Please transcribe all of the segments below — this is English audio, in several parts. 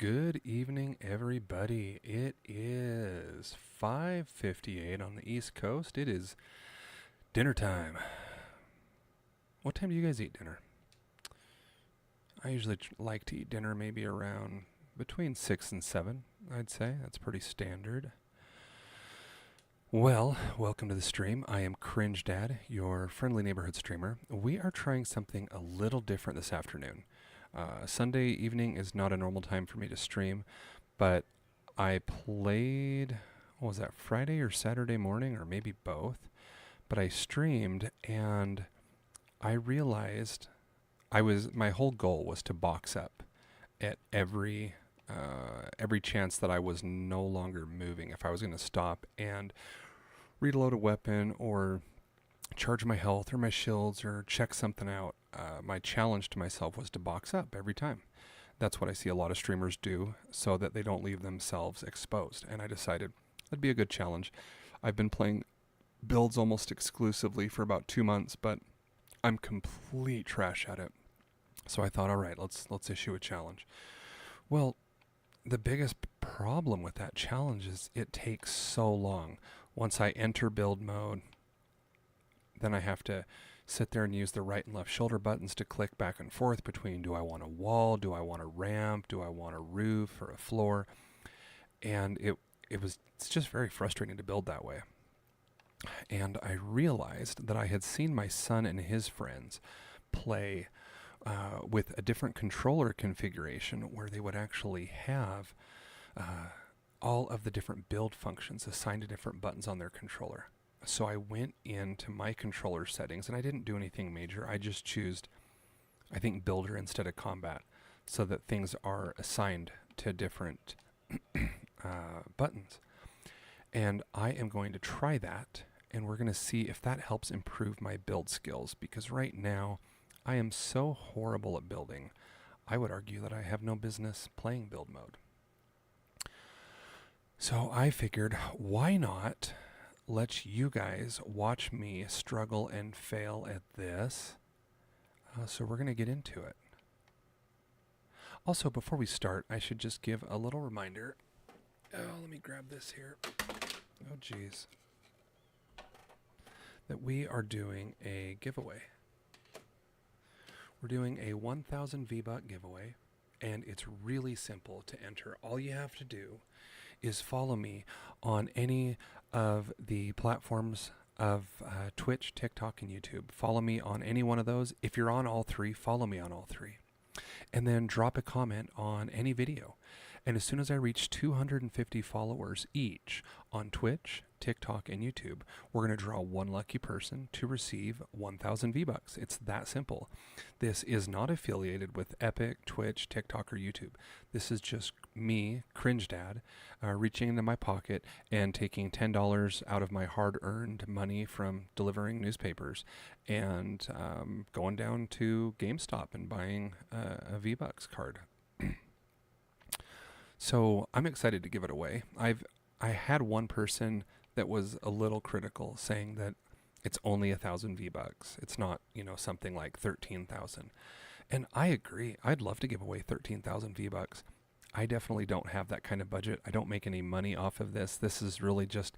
Good evening, everybody. It is 5:58 on the East Coast. It is dinner time. What time do you guys eat dinner? I usually like to eat dinner maybe around between 6 and 7, I'd say. That's pretty standard. Well, welcome to the stream. I am Cringe Dad, your friendly neighborhood streamer. We are trying something a little different this afternoon. Sunday evening is not a normal time for me to stream, but I played, what was that, Friday or Saturday morning, or maybe both. But I streamed and I realized my whole goal was to box up at every chance that I was no longer moving. If I was going to stop and reload a weapon or charge my health or my shields or check something out, my challenge to myself was to box up every time. That's what I see a lot of streamers do so that they don't leave themselves exposed. And I decided that'd be a good challenge. I've been playing builds almost exclusively for about 2 months, but I'm complete trash at it. So I thought, all right, let's issue a challenge. Well, the biggest problem with that challenge is it takes so long. Once I enter build mode, then I have to sit there and use the right and left shoulder buttons to click back and forth between, do I want a wall, do I want a ramp, do I want a roof or a floor? And it's just very frustrating to build that way. And I realized that I had seen my son and his friends play with a different controller configuration where they would actually have all of the different build functions assigned to different buttons on their controller. So I went into my controller settings and I didn't do anything major. I just chose, I think, builder instead of combat so that things are assigned to different buttons. And I am going to try that, and we're going to see if that helps improve my build skills, because right now I am so horrible at building. I would argue that I have no business playing build mode. So I figured, why not let you guys watch me struggle and fail at this? So we're going to get into it. Also, before we start, I should just give a little reminder. Oh, let me grab this here. Oh, geez. That we are doing a giveaway. We're doing a 1,000 V-Buck giveaway, and it's really simple to enter. All you have to do is follow me on any of the platforms of Twitch, TikTok, and YouTube. Follow me on any one of those. If you're on all three, follow me on all three. And then drop a comment on any video. And as soon as I reach 250 followers each on Twitch, TikTok, and YouTube, we're going to draw one lucky person to receive 1,000 V-Bucks. It's that simple. This is not affiliated with Epic, Twitch, TikTok, or YouTube. This is just me, Cringe Dad, reaching into my pocket and taking $10 out of my hard-earned money from delivering newspapers and going down to GameStop and buying a V-Bucks card. So I'm excited to give it away. I had one person that was a little critical, saying that it's only 1,000 V-Bucks. It's not, something like 13,000. And I agree. I'd love to give away 13,000 V-Bucks. I definitely don't have that kind of budget. I don't make any money off of this. This is really just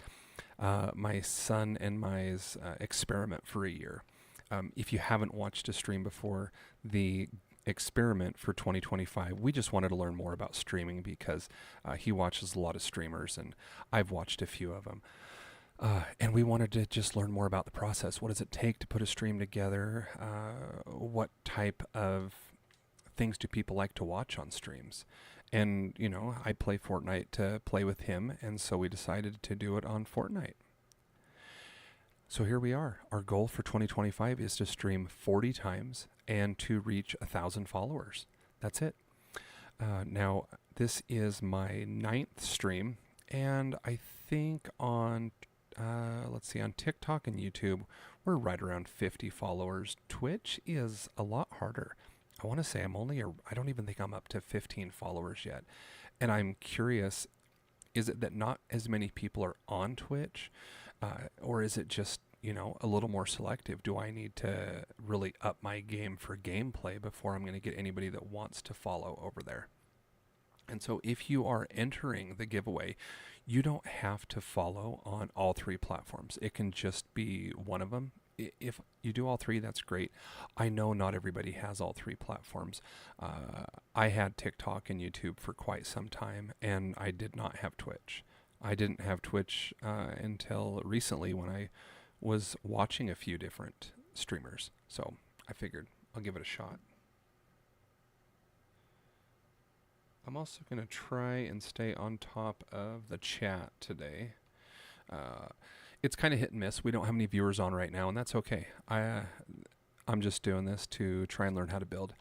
my son and my experiment for a year. If you haven't watched a stream before, the experiment for 2025, we just wanted to learn more about streaming because he watches a lot of streamers and I've watched a few of them. And we wanted to just learn more about the process. What does it take to put a stream together? What type of things do people like to watch on streams? And, I play Fortnite to play with him, and so we decided to do it on Fortnite. So here we are. Our goal for 2025 is to stream 40 times and to reach 1,000 followers. That's it. Now, this is my 9th stream, and I think on TikTok and YouTube, we're right around 50 followers. Twitch is a lot harder. I want to say I don't even think I'm up to 15 followers yet. And I'm curious, is it that not as many people are on Twitch? Or is it just, a little more selective? Do I need to really up my game for gameplay before I'm going to get anybody that wants to follow over there? And so if you are entering the giveaway, you don't have to follow on all three platforms. It can just be one of them. If you do all three, that's great. I know not everybody has all three platforms. I had TikTok and YouTube for quite some time, and I did not have Twitch. I didn't have Twitch until recently when I was watching a few different streamers. So I figured I'll give it a shot. I'm also going to try and stay on top of the chat today. Uh, it's kind of hit and miss. We don't have any viewers on right now, and that's okay. I'm just doing this to try and learn how to build.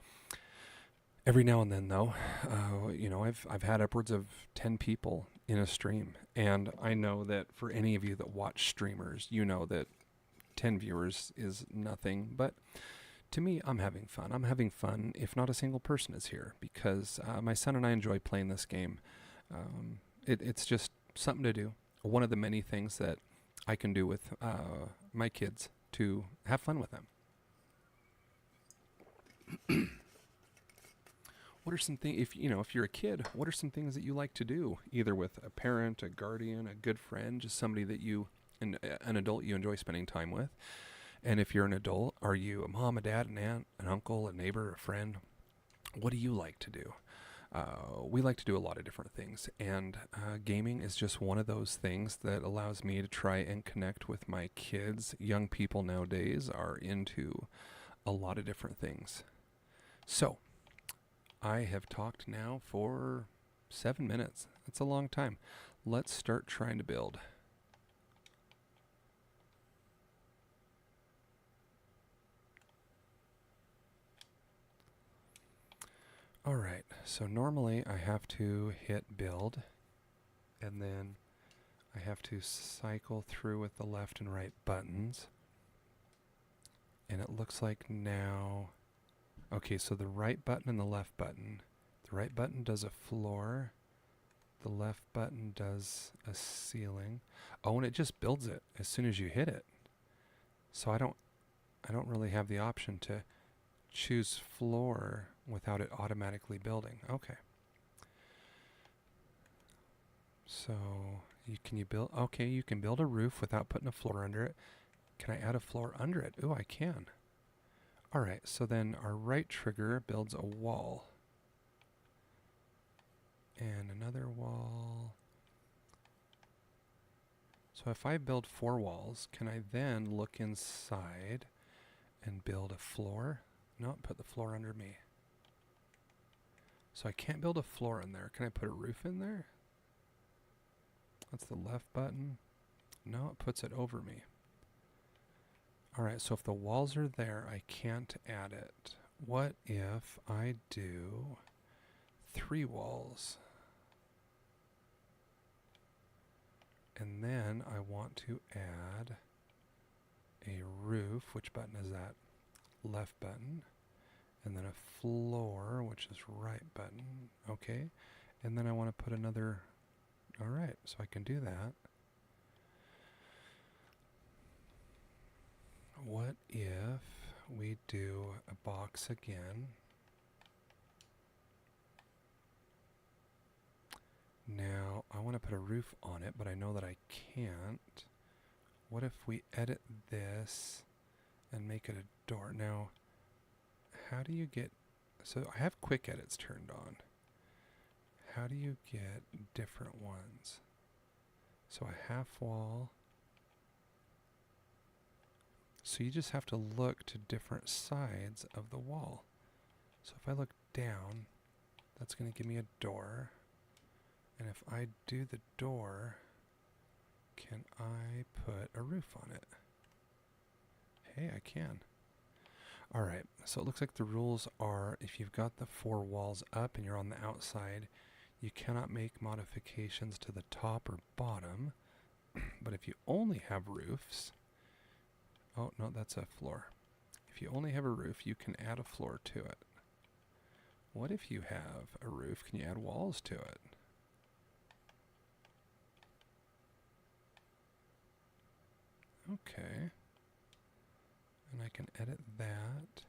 Every now and then, though, I've had upwards of 10 people in a stream, and I know that for any of you that watch streamers, you know that 10 viewers is nothing, but to me, I'm having fun. I'm having fun if not a single person is here, because my son and I enjoy playing this game. It's just something to do. One of the many things that I can do with my kids to have fun with them. What are some things, if you're a kid, what are some things that you like to do, either with a parent, a guardian, a good friend, just somebody that an adult you enjoy spending time with? And if you're an adult, are you a mom, a dad, an aunt, an uncle, a neighbor, a friend? What do you like to do? We like to do a lot of different things, and gaming is just one of those things that allows me to try and connect with my kids. Young people nowadays are into a lot of different things. So, I have talked now for 7 minutes. That's a long time. Let's start trying to build. All right, so normally I have to hit build, and then I have to cycle through with the left and right buttons. And it looks like now, okay, so the right button and the left button. The right button does a floor, the left button does a ceiling. Oh, and it just builds it as soon as you hit it. So I don't really have the option to choose floor without it automatically building. Okay. So can you build? Okay, you can build a roof without putting a floor under it. Can I add a floor under it? Ooh, I can. All right, so then our right trigger builds a wall. And another wall. So if I build 4 walls, can I then look inside and build a floor? No, put the floor under me. So I can't build a floor in there. Can I put a roof in there? That's the left button. No, it puts it over me. All right, so if the walls are there, I can't add it. What if I do 3 walls? And then I want to add a roof. Which button is that? Left button. And then a floor, which is right button. Okay. And then I want to put another. All right, so I can do that. What if we do a box again? Now, I want to put a roof on it, but I know that I can't. What if we edit this and make it a door? Now, how do you get... So I have quick edits turned on. How do you get different ones? So a half wall. So you just have to look to different sides of the wall. So if I look down, that's going to give me a door. And if I do the door, can I put a roof on it? Hey, I can. All right, so it looks like the rules are if you've got the 4 walls up and you're on the outside, you cannot make modifications to the top or bottom. But if you only have roofs, oh no, that's a floor. If you only have a roof, you can add a floor to it. What if you have a roof? Can you add walls to it? Okay. And I can edit that.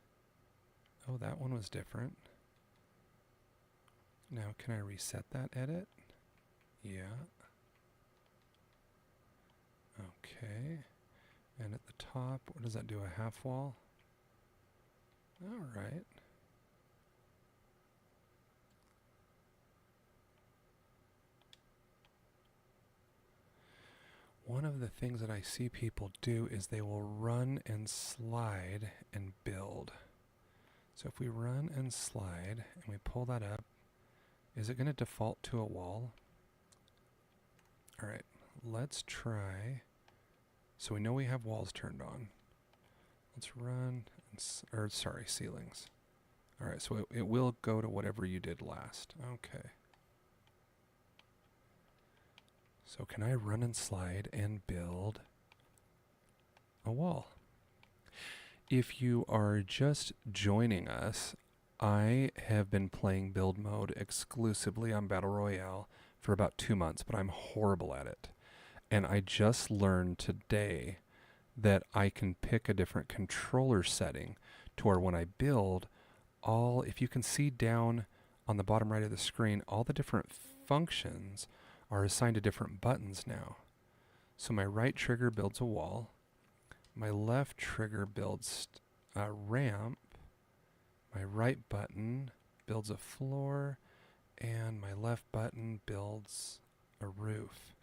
Oh, that one was different. Now, can I reset that edit? Yeah. Okay. And at the top, what does that do? A half wall? All right. One of the things that I see people do is they will run and slide and build. So if we run and slide and we pull that up, is it going to default to a wall? All right, let's try. So we know we have walls turned on. Let's run, or sorry, ceilings. All right, so it will go to whatever you did last. Okay. So can I run and slide and build a wall? If you are just joining us, I have been playing build mode exclusively on Battle Royale for about 2 months, but I'm horrible at it. And I just learned today that I can pick a different controller setting to where when I build, if you can see down on the bottom right of the screen, all the different functions are assigned to different buttons now. So my right trigger builds a wall. My left trigger builds a ramp. My right button builds a floor. And my left button builds a roof.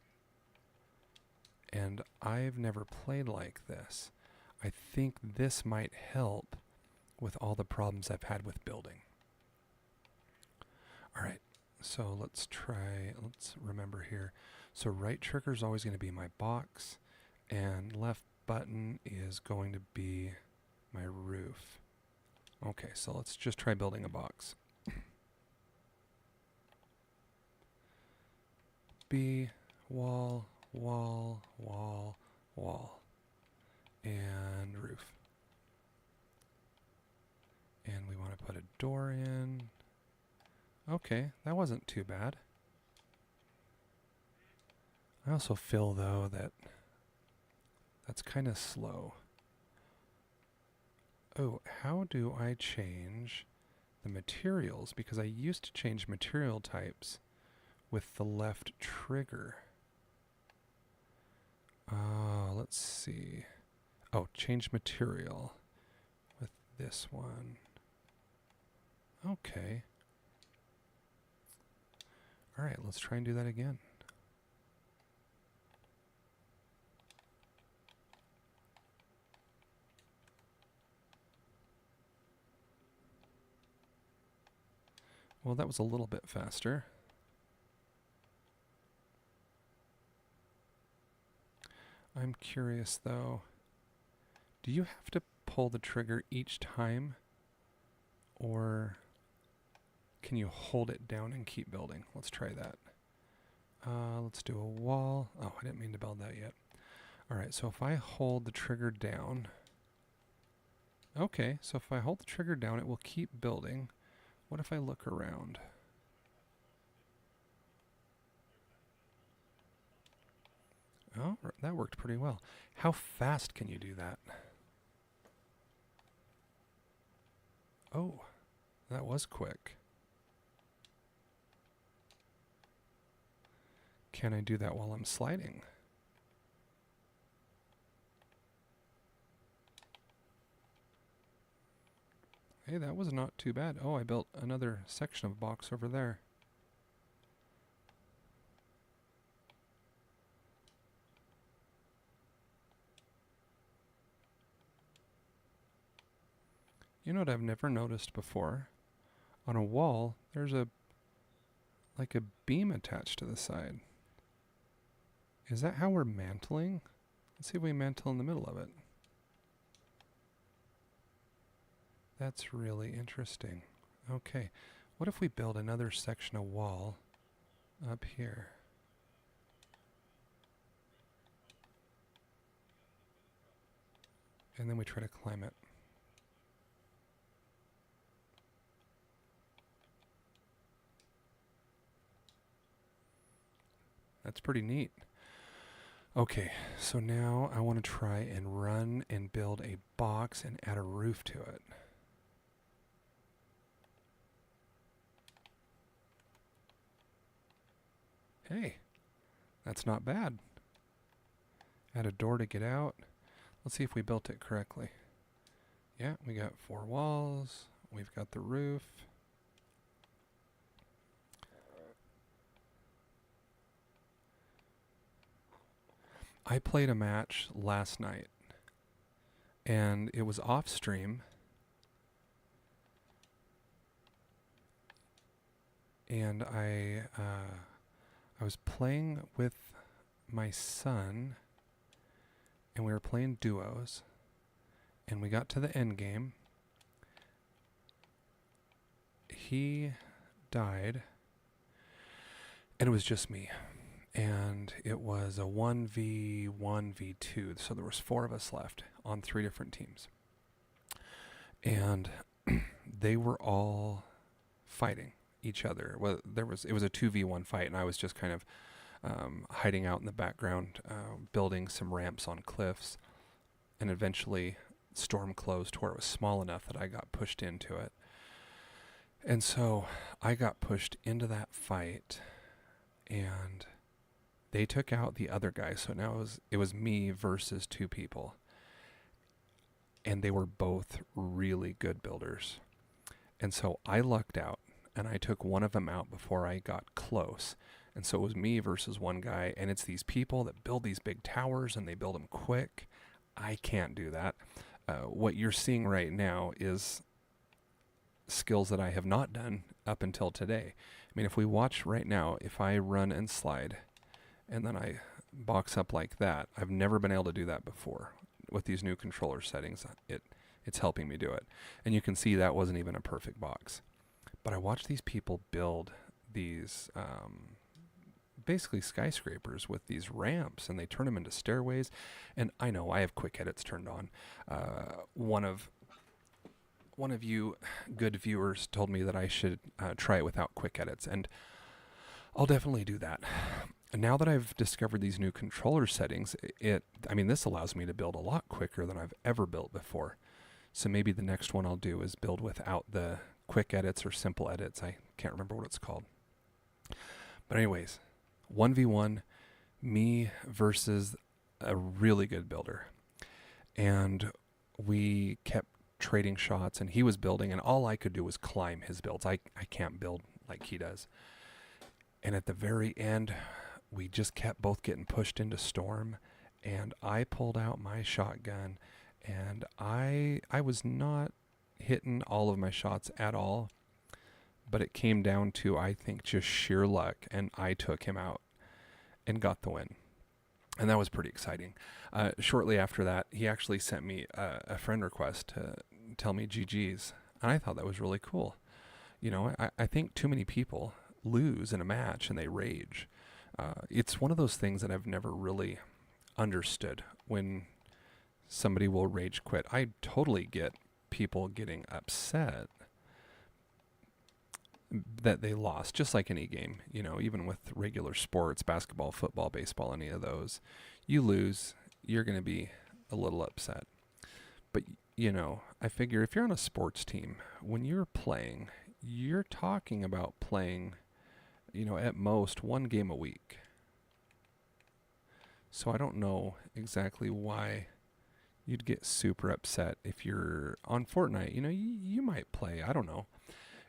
And I've never played like this. I think this might help with all the problems I've had with building. All right, so let's remember here. So right trigger is always going to be my box, and left button is going to be my roof. Okay, so let's just try building a box. B, wall, wall, wall, wall, and roof. And we want to put a door in. Okay, that wasn't too bad. I also feel, though, that that's kind of slow. Oh, how do I change the materials? Because I used to change material types with the left trigger. Let's see. Oh, change material with this one. Okay. All right, let's try and do that again. Well, that was a little bit faster. I'm curious, though. Do you have to pull the trigger each time? Or can you hold it down and keep building? Let's try that. Let's do a wall. Oh, I didn't mean to build that yet. All right, so if I hold the trigger down. Okay, so if I hold the trigger down, it will keep building. What if I look around? Oh, that worked pretty well. How fast can you do that? Oh, that was quick. Can I do that while I'm sliding? Hey, that was not too bad. Oh, I built another section of box over there. You know what I've never noticed before? On a wall, there's like a beam attached to the side. Is that how we're mantling? Let's see if we mantle in the middle of it. That's really interesting. Okay, what if we build another section of wall up here? And then we try to climb it. That's pretty neat. Okay, so now I want to try and run and build a box and add a roof to it. Hey, that's not bad. Add a door to get out. Let's see if we built it correctly. Yeah, we got 4 walls. We've got the roof. I played a match last night, and it was off stream. And I was playing with my son, and we were playing duos, and we got to the end game. He died, and it was just me. And it was a 1v1v2, so there was 4 of us left on 3 different teams. And they were all fighting each other. Well, it was a 2v1 fight, and I was just kind of hiding out in the background, building some ramps on cliffs, and eventually storm closed to where it was small enough that I got pushed into it. And so I got pushed into that fight, and they took out the other guy. So now it was me versus 2 people, and they were both really good builders. And so I lucked out, and I took one of them out before I got close. And so it was me versus one guy, and it's these people that build these big towers, and they build them quick. I can't do that. What you're seeing right now is skills that I have not done up until today. I mean, if we watch right now, if I run and slide, and then I box up like that, I've never been able to do that before. With these new controller settings, it's helping me do it. And you can see that wasn't even a perfect box. But I watch these people build these basically skyscrapers with these ramps, and they turn them into stairways. And I know I have quick edits turned on. One of you good viewers told me that I should try it without quick edits, and I'll definitely do that. And now that I've discovered these new controller settings, this allows me to build a lot quicker than I've ever built before. So maybe the next one I'll do is build without the quick edits or simple edits. I can't remember what it's called. But anyways, 1v1, me versus a really good builder. And we kept trading shots, and he was building, and all I could do was climb his builds. I can't build like he does. And at the very end, we just kept both getting pushed into storm, and I pulled out my shotgun, and I was not hitting all of my shots at all, but it came down to, I think, just sheer luck, and I took him out and got the win. And that was pretty exciting. Shortly after that, he actually sent me a friend request to tell me GG's, and I thought that was really cool. You know, I think too many people lose in a match and they rage. It's one of those things that I've never really understood, when somebody will rage quit. I totally get people getting upset that they lost, just like any game, you know, even with regular sports, basketball, football, baseball, any of those. You lose, you're going to be a little upset. But, you know, I figure if you're on a sports team, when you're playing, you're talking about playing, you know, at most 1 game a week. So I don't know exactly why you'd get super upset if you're on Fortnite. You know, you might play, I don't know.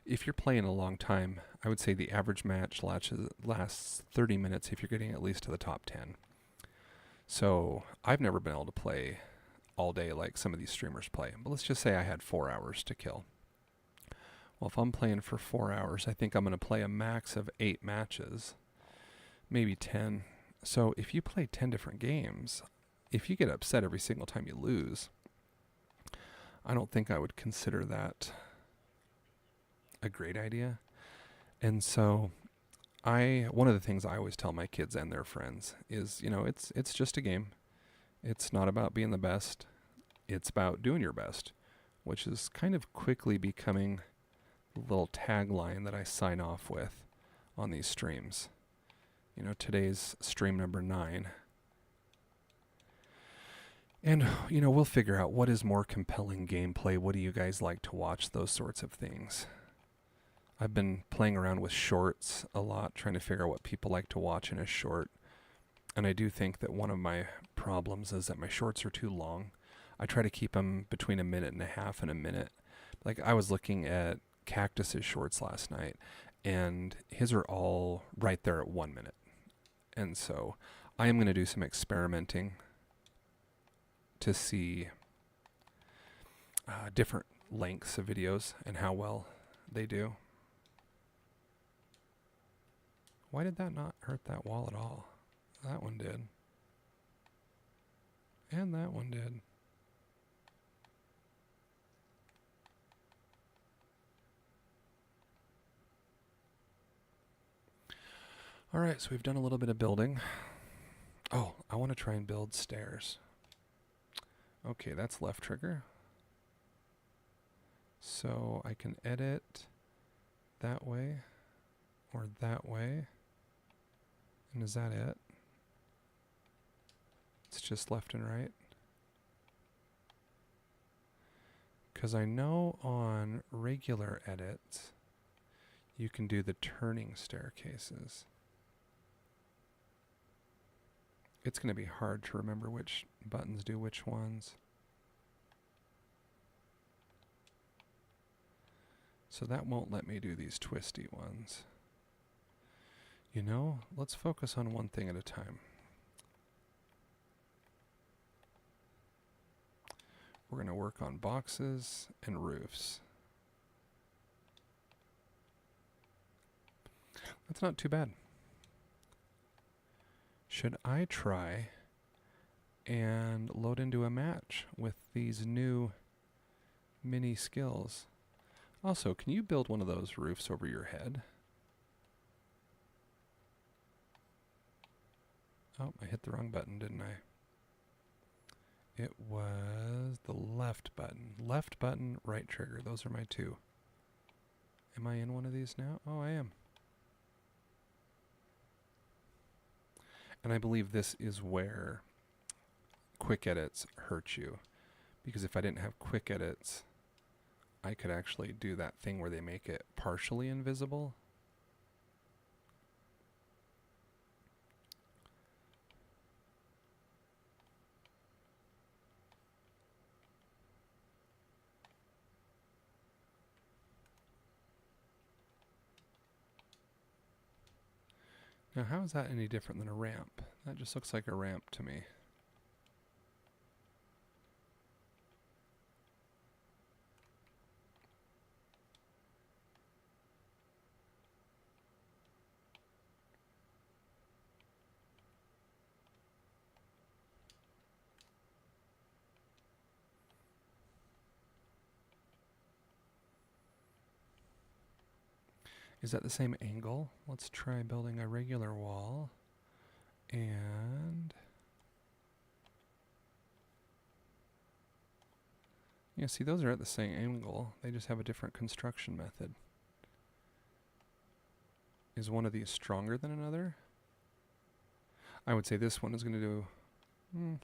If you're playing a long time, I would say the average match lasts 30 minutes if you're getting at least to the top 10. So I've never been able to play all day like some of these streamers play. But let's just say I had 4 hours to kill. Well, if I'm playing for 4 hours, I think I'm going to play a max of 8 matches, maybe 10. So if you play 10 different games, if you get upset every single time you lose, I don't think I would consider that a great idea. And so one of the things I always tell my kids and their friends is, you know, it's just a game. It's not about being the best. It's about doing your best, which is kind of quickly becoming the little tagline that I sign off with on these streams. You know, today's stream number 9. And, you know, we'll figure out what is more compelling gameplay. What do you guys like to watch? Those sorts of things. I've been playing around with shorts a lot, trying to figure out what people like to watch in a short. And I do think that one of my problems is that my shorts are too long. I try to keep them between a minute and a half and a minute. Like I was looking at Cactus's shorts last night, and his are all right there at 1 minute. And so I am going to do some experimenting to see different lengths of videos and how well they do. Why did that not hurt that wall at all? That one did. And that one did. Alright, so we've done a little bit of building. Oh, I want to try and build stairs. Okay, that's left trigger. So I can edit that way or that way. And is that it? It's just left and right. Because I know on regular edits, you can do the turning staircases. It's going to be hard to remember which buttons do which ones. So that won't let me do these twisty ones. You know, let's focus on one thing at a time. We're going to work on boxes and roofs. That's not too bad. Should I try and load into a match with these new mini skills? Also, can you build one of those roofs over your head? Oh, I hit the wrong button, didn't I? It was the left button. Left button, right trigger. Those are my two. Am I in one of these now? Oh, I am. And I believe this is where quick edits hurt you. Because if I didn't have quick edits, I could actually do that thing where they make it partially invisible. Now, how is that any different than a ramp? That just looks like a ramp to me. Is that the same angle? Let's try building a regular wall. And yeah, see, those are at the same angle. They just have a different construction method. Is one of these stronger than another? I would say this one is going to do...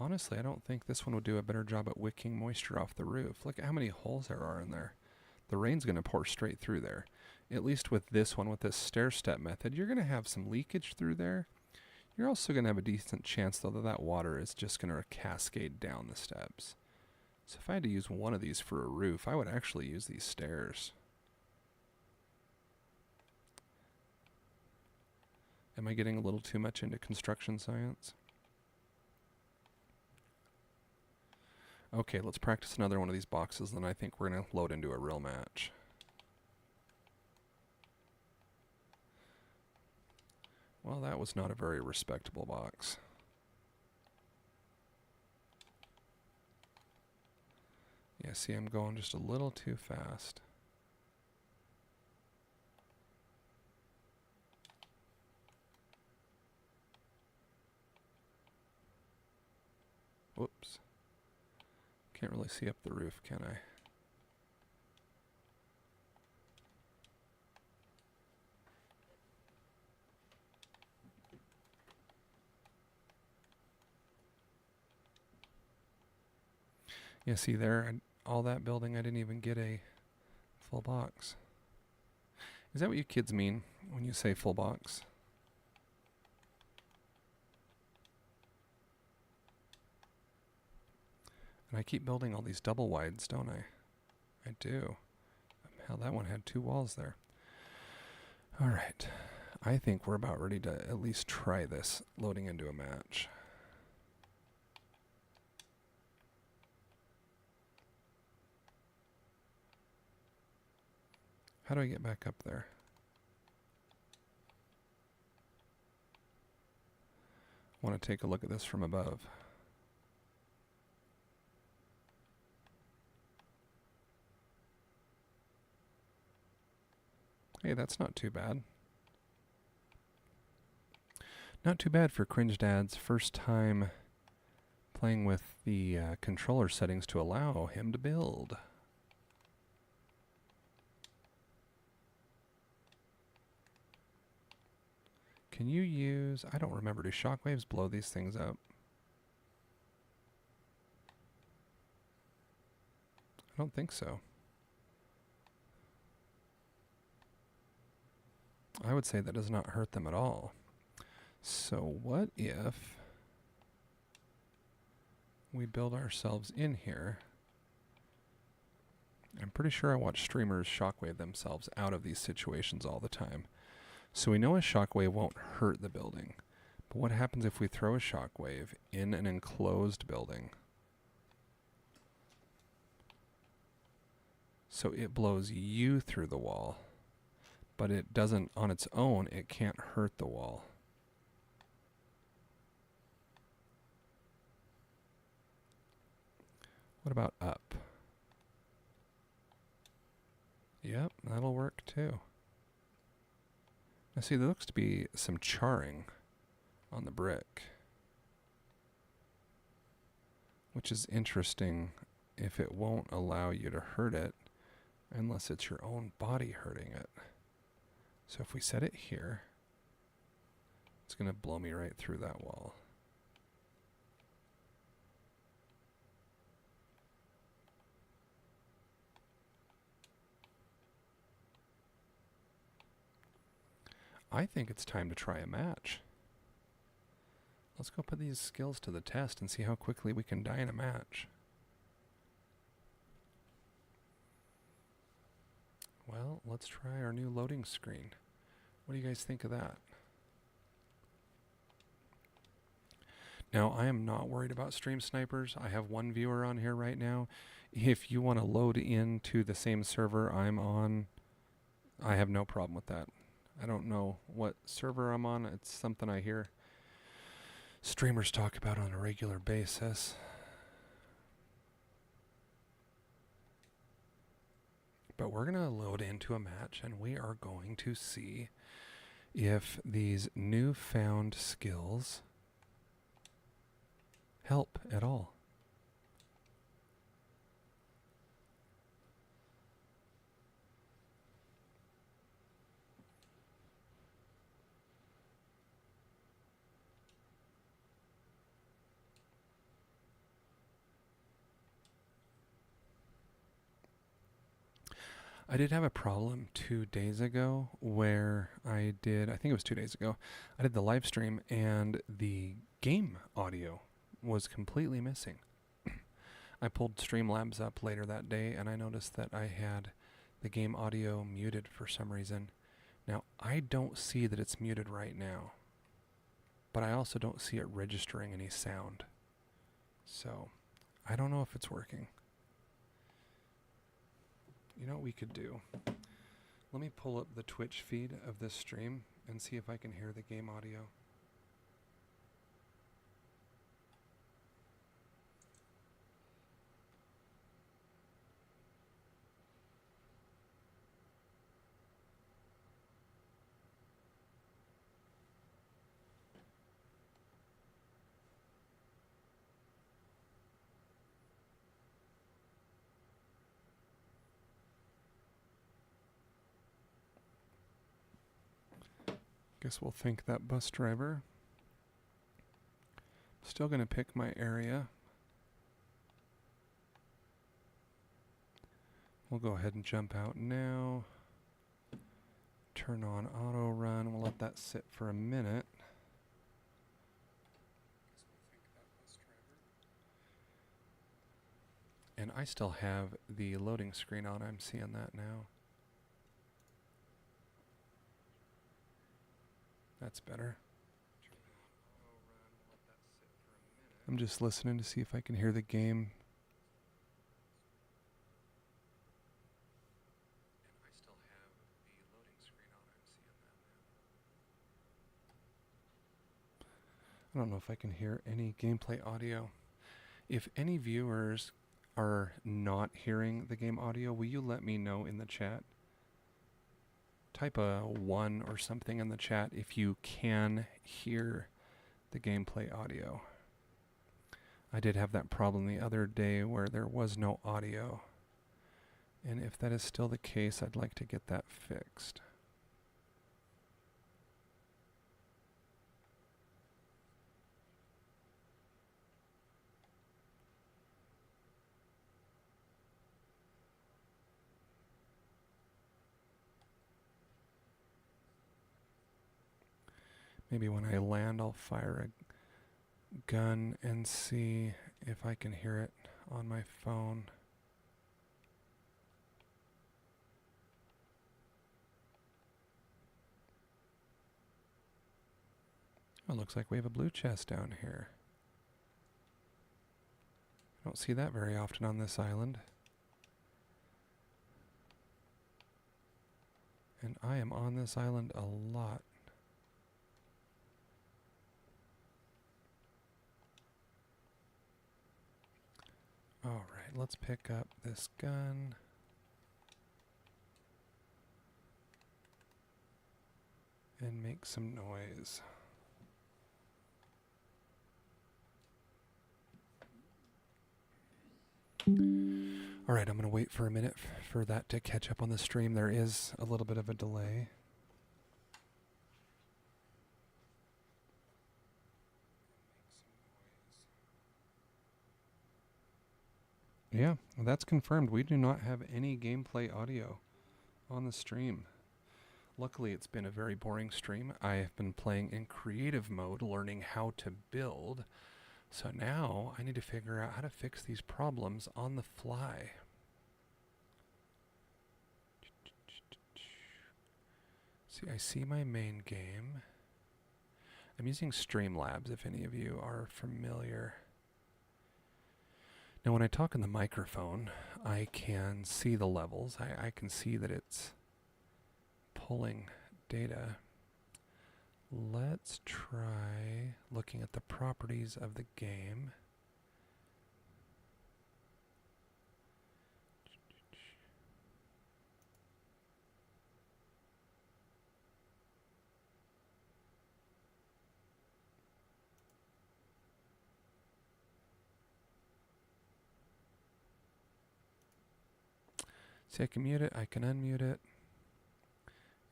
honestly, I don't think this one would do a better job at wicking moisture off the roof. Look at how many holes there are in there. The rain's going to pour straight through there. At least with this one, with this stair-step method, you're going to have some leakage through there. You're also going to have a decent chance, though, that that water is just going to cascade down the steps. So if I had to use one of these for a roof, I would actually use these stairs. Am I getting a little too much into construction science? Okay, let's practice another one of these boxes, then I think we're going to load into a real match. Well, that was not a very respectable box. Yeah, see, I'm going just a little too fast. Whoops. Can't really see up the roof, can I? Yeah, see there, all that building, I didn't even get a full box. Is that what you kids mean when you say full box? And I keep building all these double wides, don't I? I do. Hell, that one had 2 walls there. All right. I think we're about ready to at least try this loading into a match. How do I get back up there? I want to take a look at this from above. Hey, that's not too bad. Not too bad for Cringe Dad's first time playing with the controller settings to allow him to build. Can you use... I don't remember. Do shockwaves blow these things up? I don't think so. I would say that does not hurt them at all. So what if we build ourselves in here? I'm pretty sure I watch streamers shockwave themselves out of these situations all the time. So we know a shockwave won't hurt the building. But what happens if we throw a shockwave in an enclosed building? So it blows you through the wall. But it doesn't, on its own, it can't hurt the wall. What about up? Yep, that'll work too. Now see, there looks to be some charring on the brick, which is interesting if it won't allow you to hurt it unless it's your own body hurting it. So if we set it here, it's going to blow me right through that wall. I think it's time to try a match. Let's go put these skills to the test and see how quickly we can die in a match. Well, let's try our new loading screen. What do you guys think of that? Now, I am not worried about stream snipers. I have one viewer on here right now. If you want to load into the same server I'm on, I have no problem with that. I don't know what server I'm on. It's something I hear streamers talk about on a regular basis. But we're going to load into a match and we are going to see if these newfound skills help at all. I did have a problem 2 days ago where I think it was 2 days ago, I did the live stream and the game audio was completely missing. I pulled Streamlabs up later that day and I noticed that I had the game audio muted for some reason. Now, I don't see that it's muted right now, but I also don't see it registering any sound. So, I don't know if it's working. You know what we could do? Let me pull up the Twitch feed of this stream and see if I can hear the game audio. Guess we'll thank that bus driver. Still going to pick my area. We'll go ahead and jump out now. turn on auto run. We'll let that sit for a minute. And I still have the loading screen on. I'm seeing that now. That's better. I'm just listening to see if I can hear the game. I don't know if I can hear any gameplay audio. If any viewers are not hearing the game audio, will you let me know in the chat? Type a 1 or something in the chat if you can hear the gameplay audio. I did have that problem the other day where there was no audio. And if that is still the case, I'd like to get that fixed. Maybe when I land, I'll fire a gun and see if I can hear it on my phone. Oh, it looks like we have a blue chest down here. I don't see that very often on this island. And I am on this island a lot. Alright, let's pick up this gun. And make some noise. Alright, I'm going to wait for a minute for that to catch up on the stream. There is a little bit of a delay. Yeah, that's confirmed. We do not have any gameplay audio on the stream. Luckily, it's been a very boring stream. I have been playing in creative mode, learning how to build. So now I need to figure out how to fix these problems on the fly. See, I see my main game. I'm using Streamlabs if any of you are familiar. Now when I talk in the microphone, I can see the levels. I can see that it's pulling data. Let's try looking at the properties of the game. See, I can mute it, I can unmute it.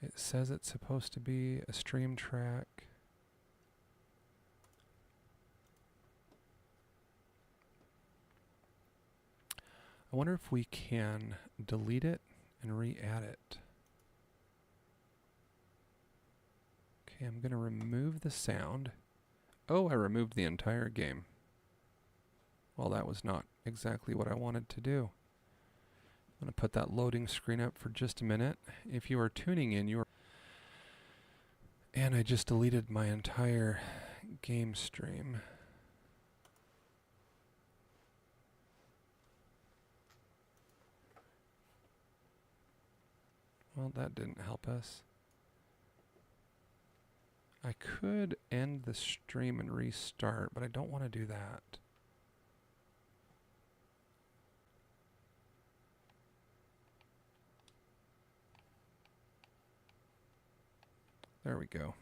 It says it's supposed to be a stream track. I wonder if we can delete it and re-add it. Okay, I'm going to remove the sound. Oh, I removed the entire game. Well, that was not exactly what I wanted to do. I'm going to put that loading screen up for just a minute. If you are tuning in, you are... And I just deleted my entire game stream. Well, that didn't help us. I could end the stream and restart, but I don't want to do that. There we go.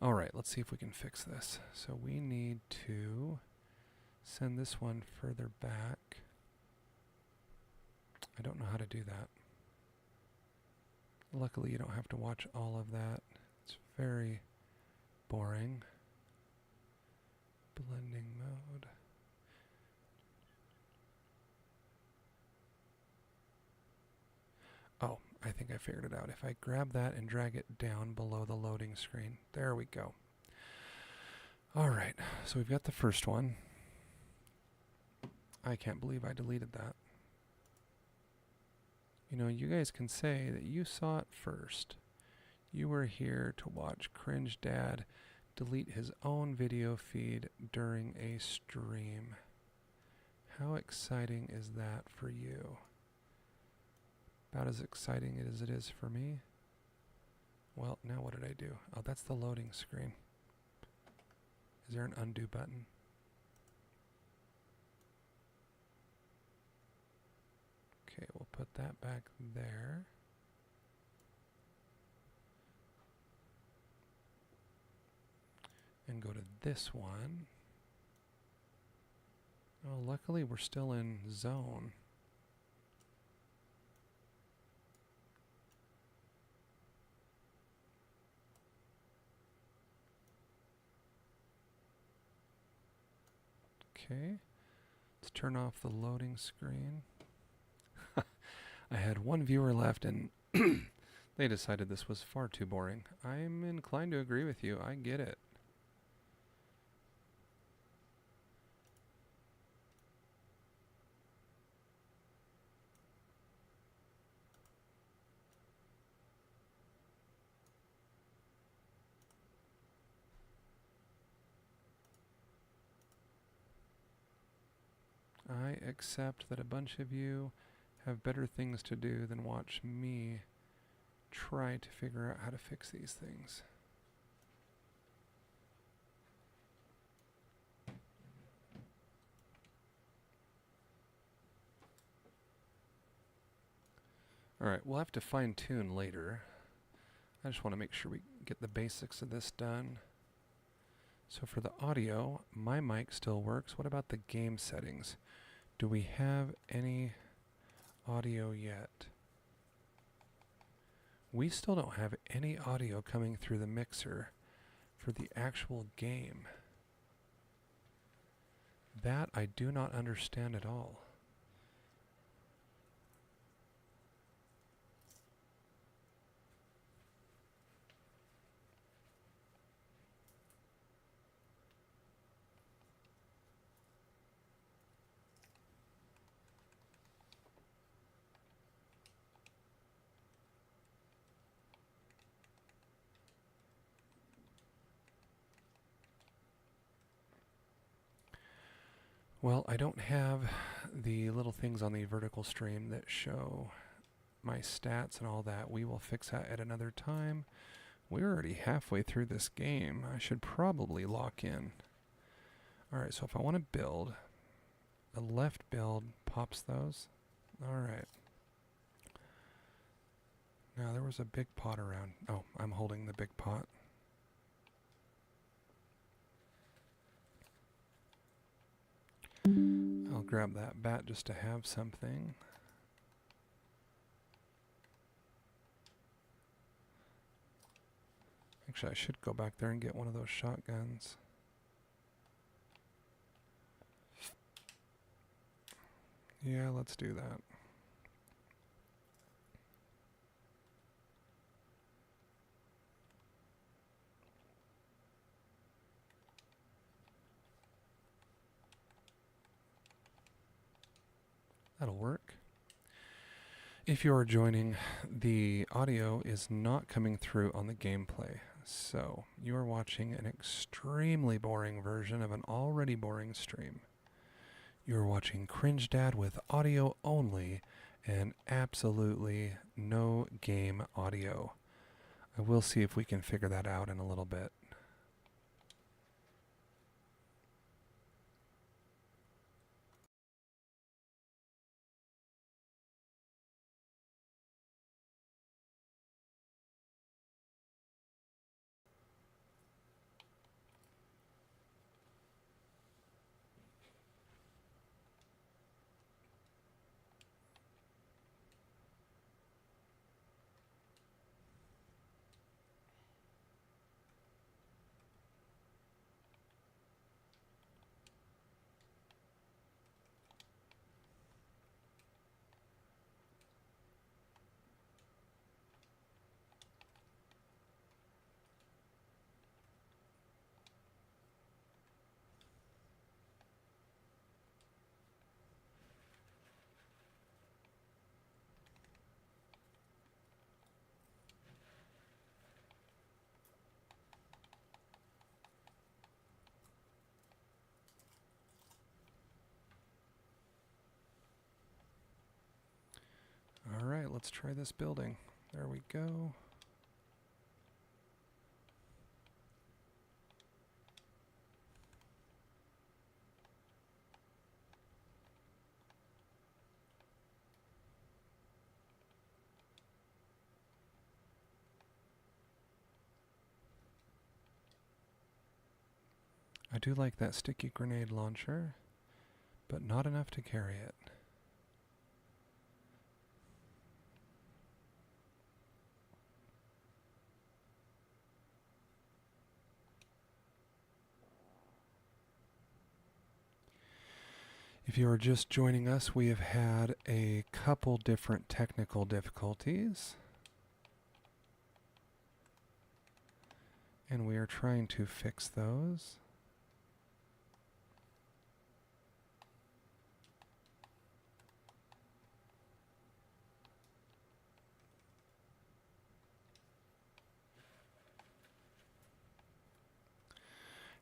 All right, let's see if we can fix this. So we need to send this one further back. I don't know how to do that. Luckily, you don't have to watch all of that. It's very boring. Blending mode. I think I figured it out. If I grab that and drag it down below the loading screen. There we go. All right, so we've got the first one. I can't believe I deleted that. You know, you guys can say that you saw it first. You were here to watch Cringe Dad delete his own video feed during a stream. How exciting is that for you? About as exciting as it is for me. Well, now what did I do? Oh, that's the loading screen. Is there an undo button? Okay, we'll put that back there. And go to this one. Oh, luckily we're still in zone. Okay, let's turn off the loading screen. I had one viewer left and they decided this was far too boring. I'm inclined to agree with you. I get it. I accept that a bunch of you have better things to do than watch me try to figure out how to fix these things. Alright, we'll have to fine tune later. I just want to make sure we get the basics of this done. So for the audio, my mic still works. What about the game settings? Do we have any audio yet? We still don't have any audio coming through the mixer for the actual game. That I do not understand at all. Well, I don't have the little things on the vertical stream that show my stats and all that. We will fix that at another time. We're already halfway through this game. I should probably lock in. Alright, so if I want to build, the left build pops those. Alright. Now there was a big pot around. Oh, I'm holding the big pot. I'll grab that bat just to have something. Actually, I should go back there and get one of those shotguns. Yeah, let's do that. That'll work. If you are joining, the audio is not coming through on the gameplay. So you are watching an extremely boring version of an already boring stream. You're watching Cringe Dad with audio only and absolutely no game audio. I will see if we can figure that out in a little bit. Alright, let's try this building. There we go. I do like that sticky grenade launcher, but not enough to carry it. If you are just joining us, we have had a couple different technical difficulties, and we are trying to fix those.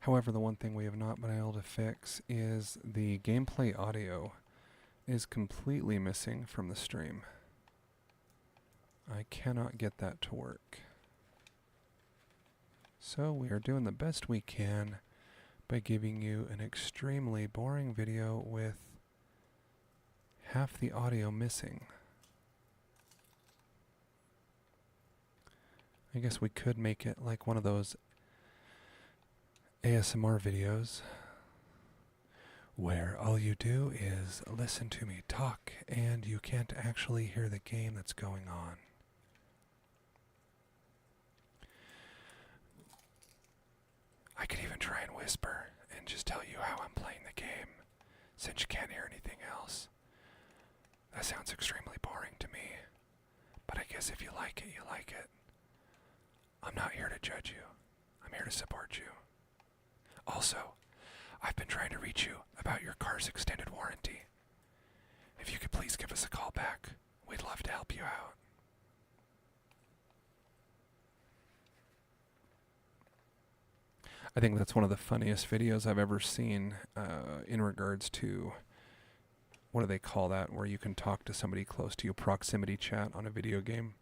However, the one thing we have not been able to fix is the gameplay audio is completely missing from the stream. I cannot get that to work. So we are doing the best we can by giving you an extremely boring video with half the audio missing. I guess we could make it like one of those ASMR videos where all you do is listen to me talk and you can't actually hear the game that's going on. I could even try and whisper and just tell you how I'm playing the game, since you can't hear anything else. That sounds extremely boring to me, but I guess if you like it, you like it. I'm not here to judge you. I'm here to support you. Also, I've been trying to reach you about your car's extended warranty. If you could please give us a call back, we'd love to help you out. I think that's one of the funniest videos I've ever seen in regards to, what do they call that, where you can talk to somebody close to you, proximity chat on a video game.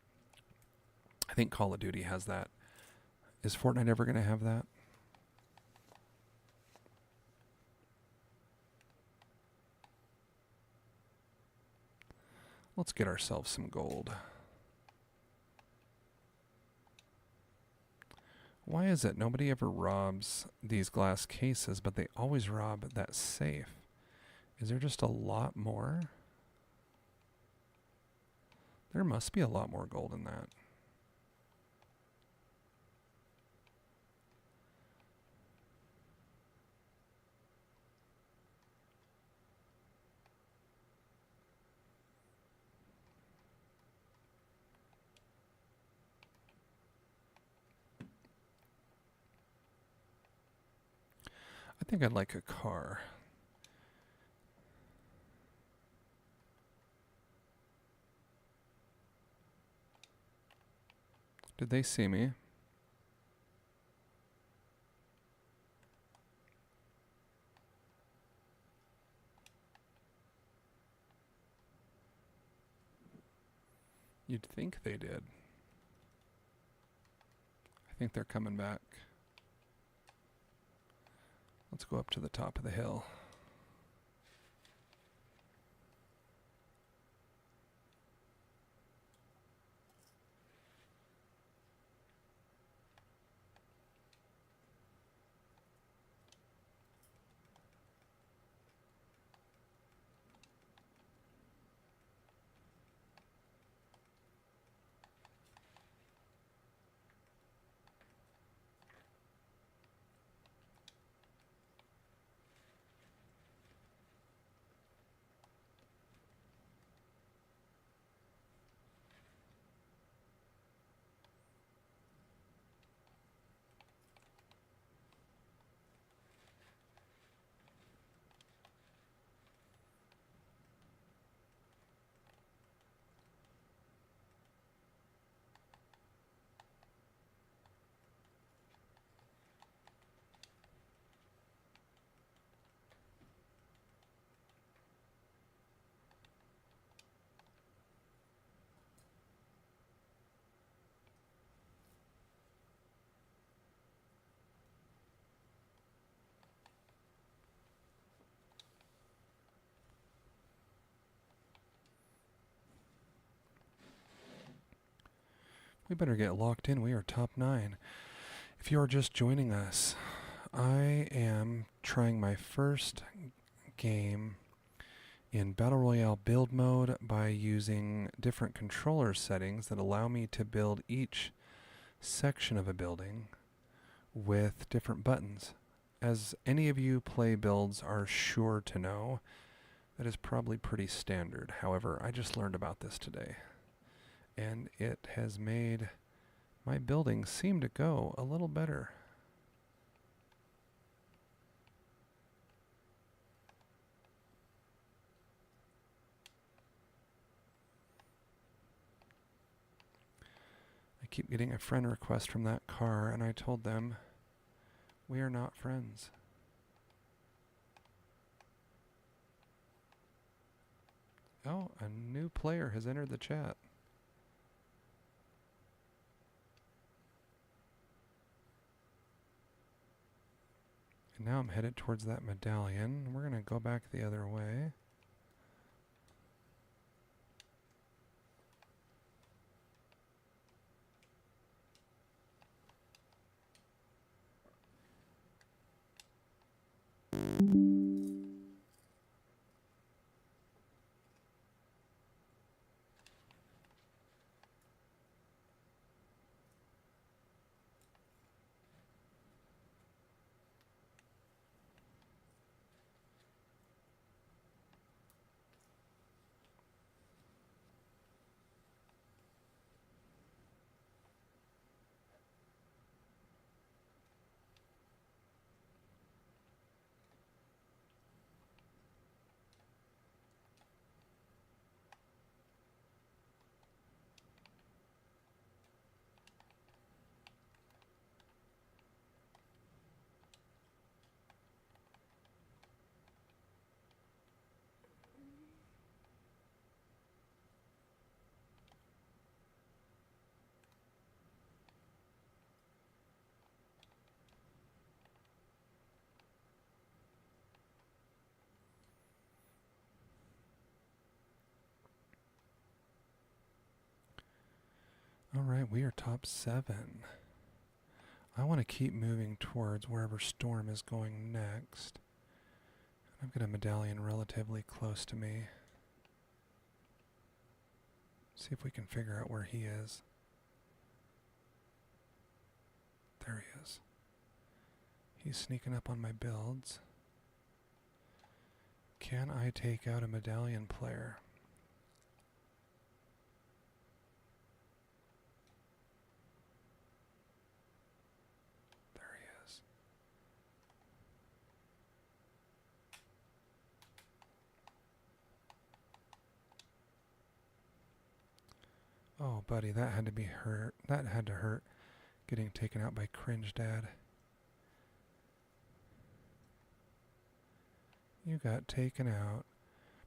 I think Call of Duty has that. Is Fortnite ever going to have that? Let's get ourselves some gold. Why is it nobody ever robs these glass cases, but they always rob that safe? Is there just a lot more? There must be a lot more gold in that. I think I'd like a car. Did they see me? You'd think they did. I think they're coming back. Let's go up to the top of the hill. We better get locked in. We are top 9. If you are just joining us, I am trying my first game in Battle Royale build mode by using different controller settings that allow me to build each section of a building with different buttons. As any of you play builds are sure to know, that is probably pretty standard. However, I just learned about this today, and it has made my building seem to go a little better. I keep getting a friend request from that car, and I told them we are not friends. Oh, a new player has entered the chat. And now I'm headed towards that medallion. We're going to go back the other way. All right, we are top 7. I want to keep moving towards wherever Storm is going next. I've got a medallion relatively close to me. See if we can figure out where he is. There he is. He's sneaking up on my builds. Can I take out a medallion player? There he is. Oh, buddy, that had to be hurt. That had to hurt. Getting taken out by Cringe Dad. You got taken out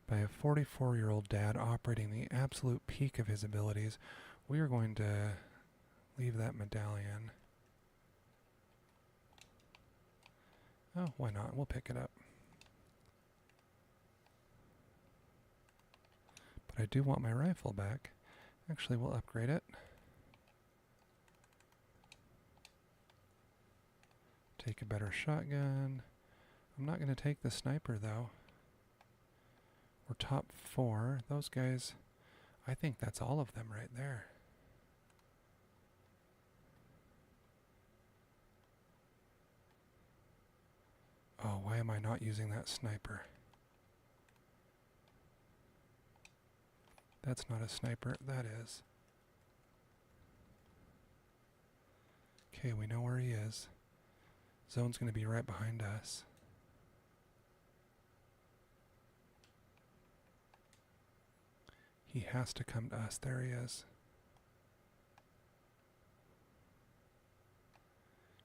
by a 44-year-old dad operating the absolute peak of his abilities. We are going to leave that medallion. Oh, why not? We'll pick it up. But I do want my rifle back. Actually, we'll upgrade it. Take a better shotgun. I'm not going to take the sniper, though. We're top 4. Those guys, I think that's all of them right there. Oh, why am I not using that sniper? That's not a sniper. That is. Okay, we know where he is. Zone's going to be right behind us. He has to come to us. There he is.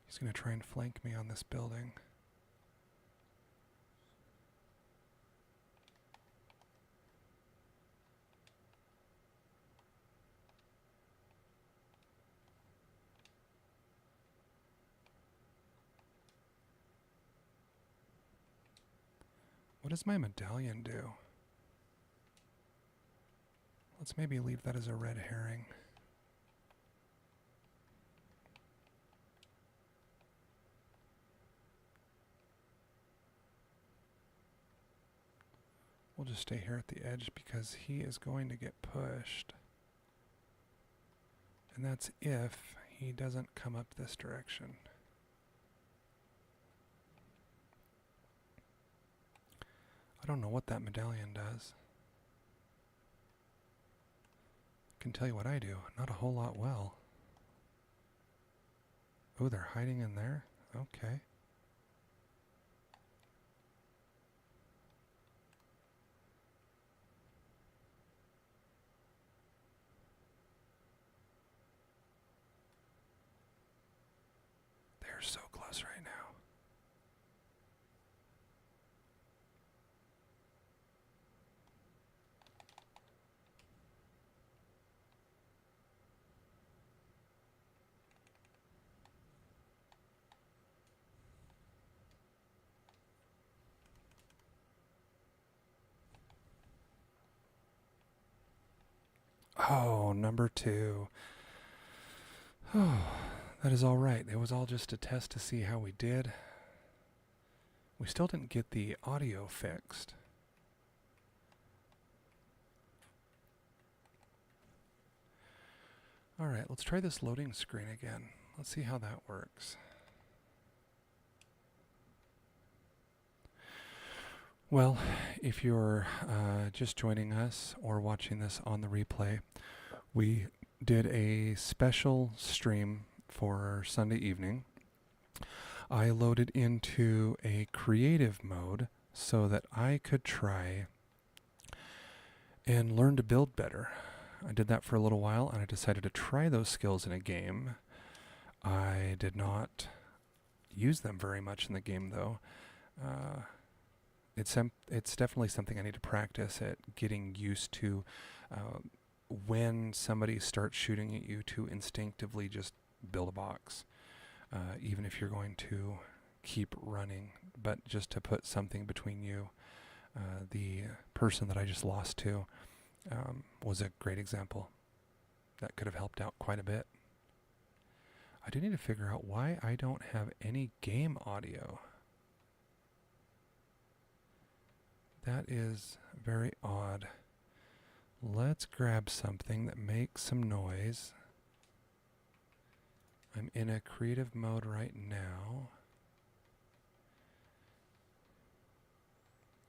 He's going to try and flank me on this building. What does my medallion do? Let's maybe leave that as a red herring. We'll just stay here at the edge because he is going to get pushed. And that's if he doesn't come up this direction. I don't know what that medallion does. I can tell you what I do. Not a whole lot well. Oh, they're hiding in there? Okay. They're so close right now. Oh, number 2. Oh, that is all right. It was all just a test to see how we did. We still didn't get the audio fixed. All right, let's try this loading screen again. Let's see how that works. Well, if you're just joining us or watching this on the replay, we did a special stream for Sunday evening. I loaded into a creative mode so that I could try and learn to build better. I did that for a little while and I decided to try those skills in a game. I did not use them very much in the game though. It's definitely something I need to practice at, getting used to when somebody starts shooting at you to instinctively just build a box, even if you're going to keep running, but just to put something between you. The person that I just lost to was a great example. That could have helped out quite a bit. I do need to figure out why I don't have any game audio. That is very odd. Let's grab something that makes some noise. I'm in a creative mode right now.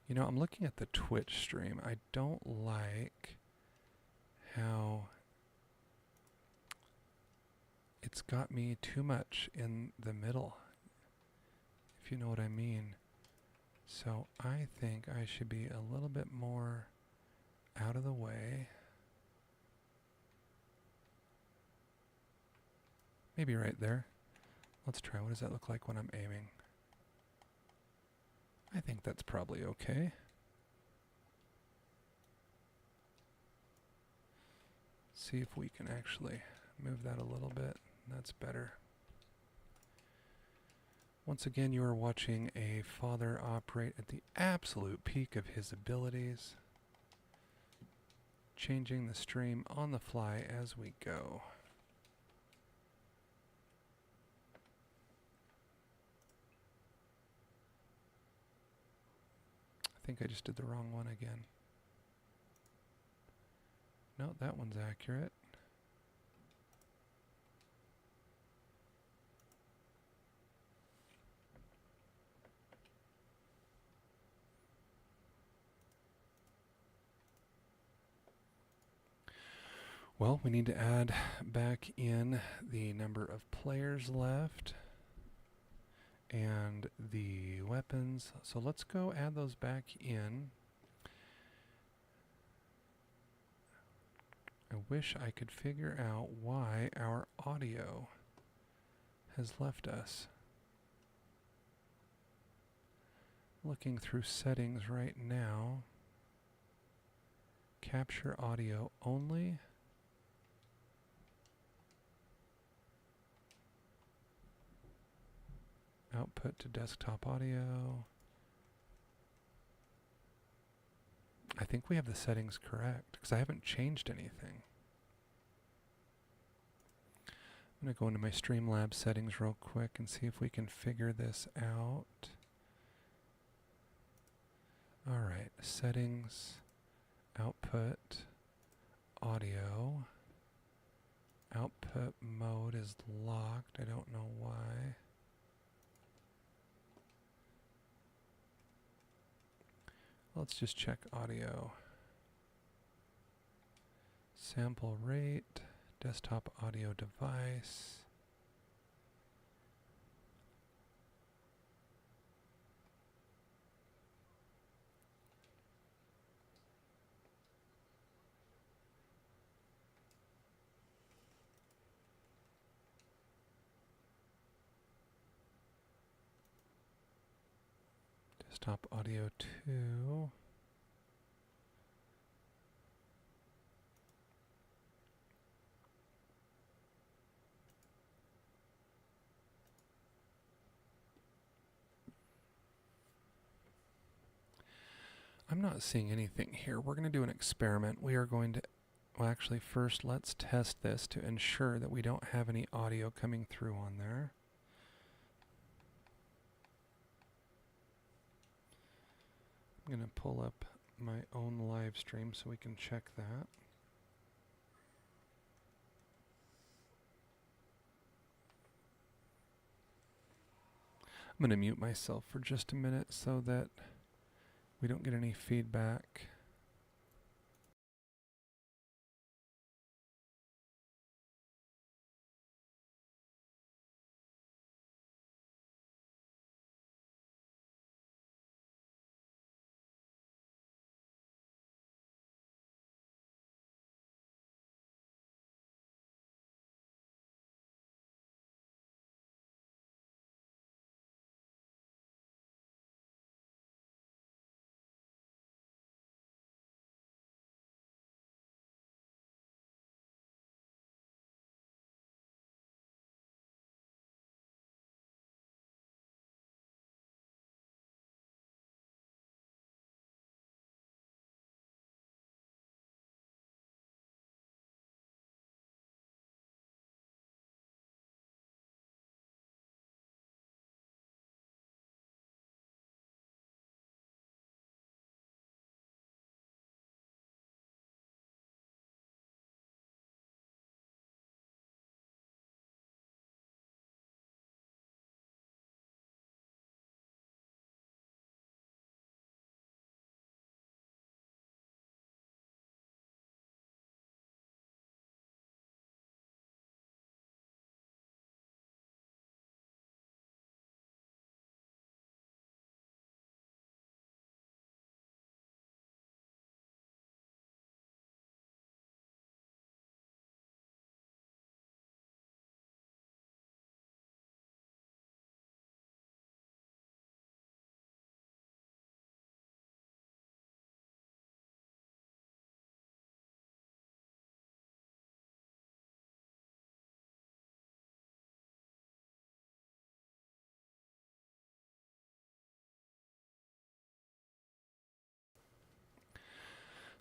You know, I'm looking at the Twitch stream. I don't like how it's got me too much in the middle, if you know what I mean. So I think I should be a little bit more out of the way. Maybe right there. Let's try. What does that look like when I'm aiming? I think that's probably okay. See if we can actually move that a little bit. That's better. Once again, you are watching a father operate at the absolute peak of his abilities, changing the stream on the fly as we go. I think I just did the wrong one again. No, that one's accurate. Well, we need to add back in the number of players left and the weapons. So let's go add those back in. I wish I could figure out why our audio has left us. Looking through settings right now. Capture audio only. Output to desktop audio. I think we have the settings correct because I haven't changed anything. I'm going to go into my Streamlabs settings real quick and see if we can figure this out. All right, settings, output, audio. Output mode is locked. I don't know why. Let's just check audio. Sample rate, desktop audio device. Desktop audio 2. I'm not seeing anything here. We're going to do an experiment. We are going to, well, actually, first let's test this to ensure that we don't have any audio coming through on there. I'm going to pull up my own live stream so we can check that. I'm going to mute myself for just a minute so that we don't get any feedback.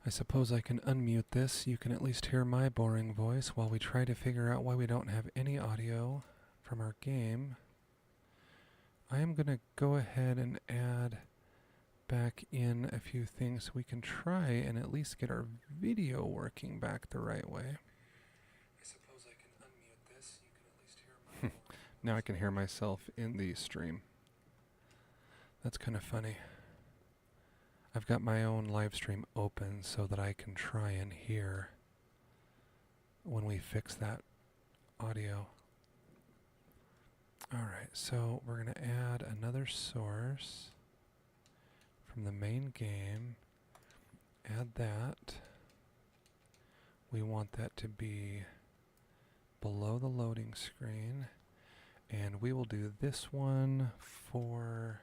I suppose I can unmute this. You can at least hear my boring voice while we try to figure out why we don't have any audio from our game. I am going to go ahead and add back in a few things so we can try and at least get our video working back the right way. I suppose I can unmute this. You can at least hear my Now I can hear myself in the stream. That's kind of funny. I've got my own live stream open so that I can try and hear when we fix that audio. Alright, so we're going to add another source from the main game. Add that. We want that to be below the loading screen. And we will do this one for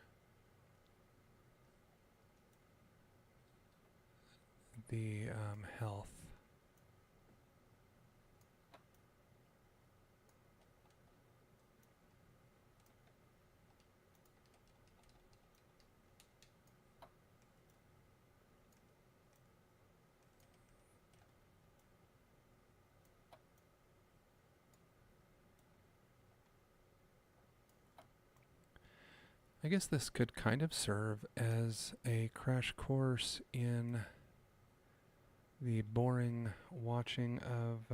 the health. I guess this could kind of serve as a crash course in the boring watching of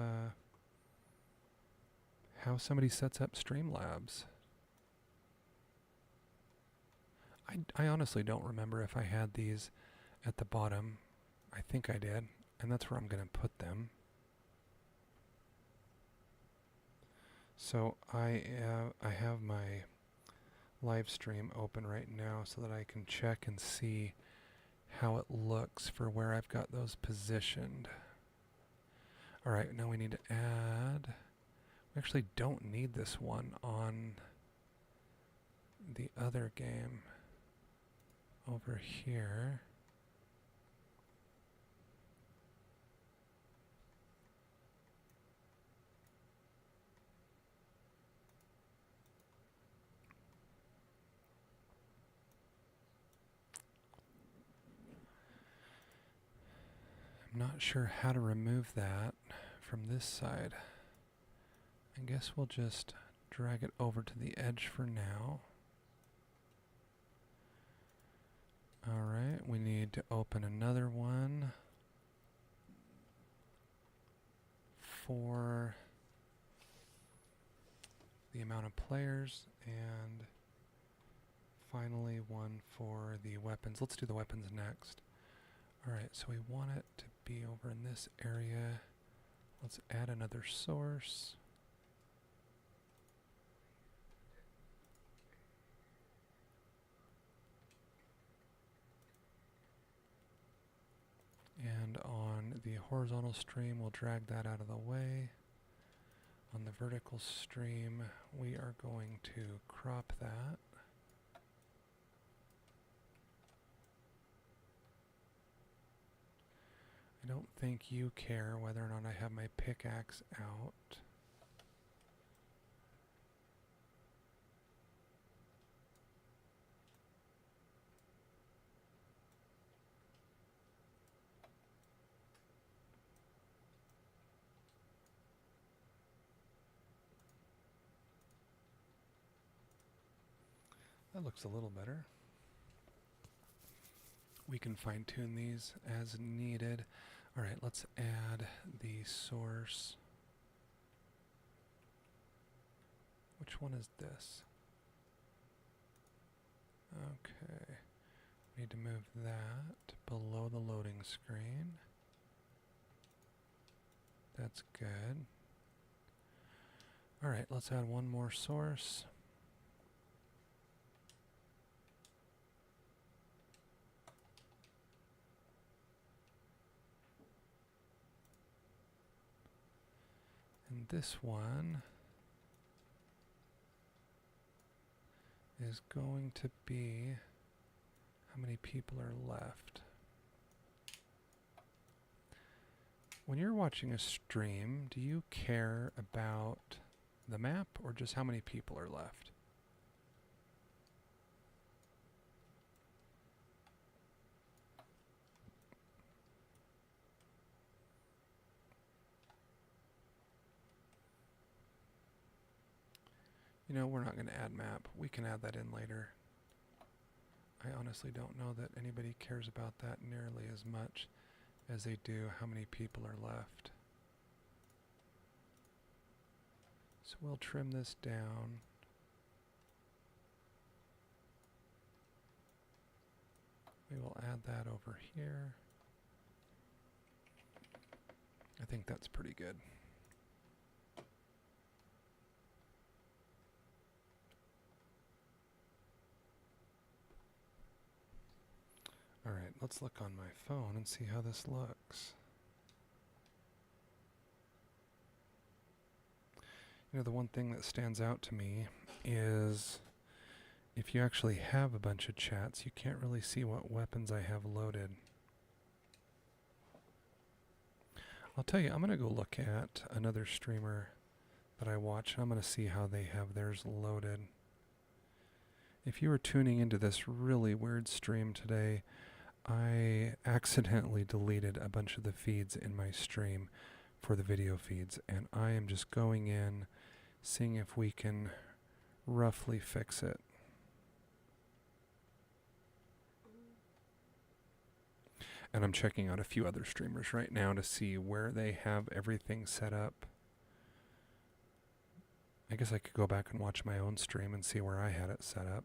how somebody sets up Streamlabs. I honestly don't remember if I had these at the bottom. I think I did, and that's where I'm going to put them. So I have my live stream open right now so that I can check and see how it looks for where I've got those positioned. Alright, now we need to add... We actually don't need this one on the other game over here. I'm not sure how to remove that from this side. I guess we'll just drag it over to the edge for now. Alright, we need to open another one for the amount of players, and finally one for the weapons. Let's do the weapons next. Alright, so we want it to be over in this area. Let's add another source. And on the horizontal stream, we'll drag that out of the way. On the vertical stream, we are going to crop that. I don't think you care whether or not I have my pickaxe out. That looks a little better. We can fine-tune these as needed. Alright, let's add the source. Which one is this? Okay. We need to move that below the loading screen. That's good. Alright, let's add one more source. And this one is going to be how many people are left. When you're watching a stream, do you care about the map or just how many people are left? You know, we're not going to add map. We can add that in later. I honestly don't know that anybody cares about that nearly as much as they do how many people are left. So we'll trim this down. We will add that over here. I think that's pretty good. Alright, let's look on my phone and see how this looks. You know, the one thing that stands out to me is if you actually have a bunch of chats, you can't really see what weapons I have loaded. I'll tell you, I'm going to go look at another streamer that I watch, and I'm going to see how they have theirs loaded. If you were tuning into this really weird stream today, I accidentally deleted a bunch of the feeds in my stream for the video feeds, and I am just going in, seeing if we can roughly fix it. And I'm checking out a few other streamers right now to see where they have everything set up. I guess I could go back and watch my own stream and see where I had it set up.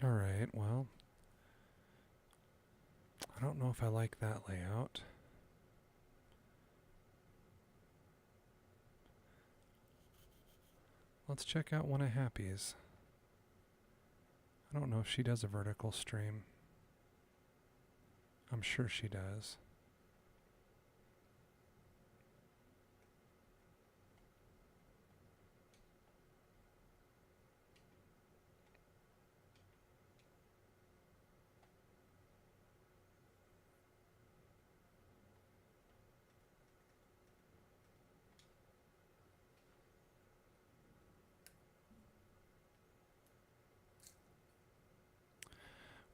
Alright, well, I don't know if I like that layout. Let's check out one of Happy's. I don't know if she does a vertical stream. I'm sure she does.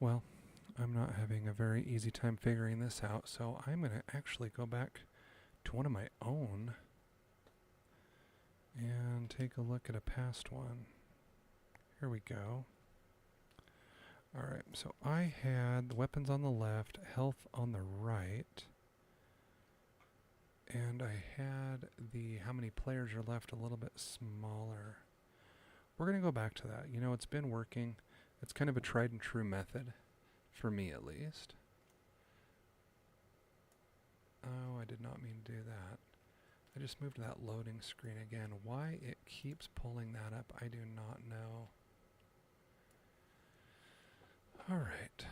Well, I'm not having a very easy time figuring this out, so I'm going to actually go back to one of my own and take a look at a past one. Here we go. Alright, so I had the weapons on the left, health on the right, and I had the how many players are left a little bit smaller. We're going to go back to that. You know, it's been working. It's kind of a tried and true method, for me at least. Oh, I did not mean to do that. I just moved to that loading screen again. Why it keeps pulling that up, I do not know. Alright.